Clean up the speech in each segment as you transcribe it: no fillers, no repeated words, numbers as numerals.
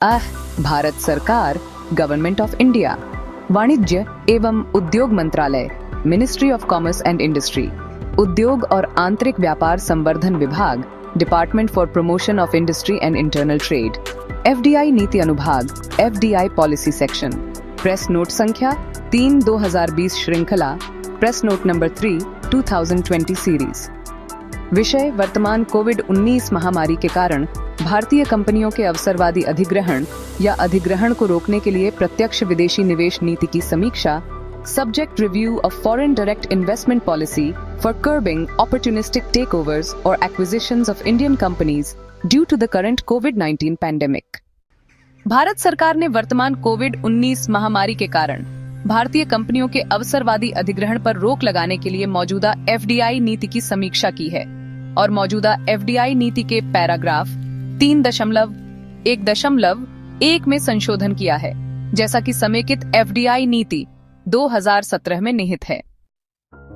भारत सरकार, government of India, वाणिज्य एवं उद्योग मंत्रालय, ministry of commerce and industry, उद्योग और आंतरिक व्यापार संवर्धन विभाग, department for promotion of industry and internal trade, FDI नीति अनुभाग, FDI policy section, press note संख्या 3/2020 श्रृंखला, प्रेस नोट नंबर 3 2020 सीरीज। विषय: वर्तमान कोविड-19 महामारी के कारण भारतीय कंपनियों के अवसरवादी अधिग्रहण या अधिग्रहण को रोकने के लिए प्रत्यक्ष विदेशी निवेश नीति की समीक्षा। Subject: review of foreign direct investment policy for curbing opportunistic takeovers और acquisitions of Indian companies due to the current कोविड-19 पैंडेमिक। भारत सरकार ने वर्तमान कोविड-19 महामारी के कारण भारतीय कंपनियों के अवसरवादी अधिग्रहण पर रोक लगाने के लिए मौजूदा एफडीआई नीति की समीक्षा की है और मौजूदा एफडीआई नीति के पैराग्राफ 3.1.1 में संशोधन किया है, जैसा कि समेकित एफडीआई नीति 2017 में निहित है।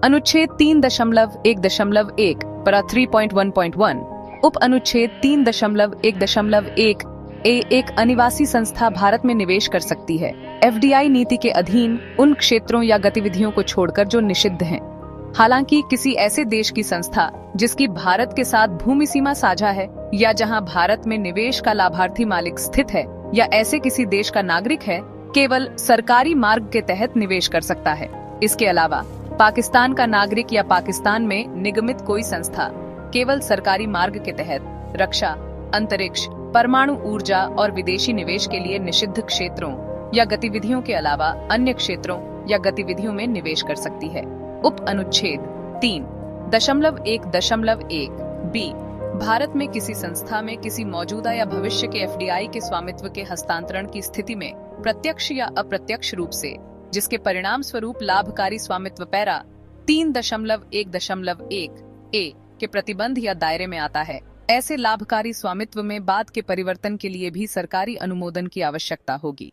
अनुच्छेद 3.1.1 पैरा 3.1.1 उप अनुच्छेद 3.1.1 एक अनिवासी संस्था भारत में निवेश कर सकती है एफडीआई नीति के अधीन उन क्षेत्रों या गतिविधियों को छोड़कर जो निषिद्ध हैं। हालांकि किसी ऐसे देश की संस्था जिसकी भारत के साथ भूमि सीमा साझा है या जहां भारत में निवेश का लाभार्थी मालिक स्थित है या ऐसे किसी देश का नागरिक है, केवल सरकारी मार्ग के तहत निवेश कर सकता है। इसके अलावा पाकिस्तान का नागरिक या पाकिस्तान में निगमित कोई संस्था केवल सरकारी मार्ग के तहत रक्षा, अंतरिक्ष, परमाणु ऊर्जा और विदेशी निवेश के लिए निषिद्ध क्षेत्रों या गतिविधियों के अलावा अन्य क्षेत्रों या गतिविधियों में निवेश कर सकती है। उप अनुच्छेद 3.1.1 बी भारत में किसी संस्था में किसी मौजूदा या भविष्य के एफडीआई के स्वामित्व के हस्तांतरण की स्थिति में प्रत्यक्ष या अप्रत्यक्ष रूप से जिसके परिणाम स्वरूप लाभकारी स्वामित्व पैरा 3.1.1 के प्रतिबंध या दायरे में आता है, ऐसे लाभकारी स्वामित्व में बाद के परिवर्तन के लिए भी सरकारी अनुमोदन की आवश्यकता होगी।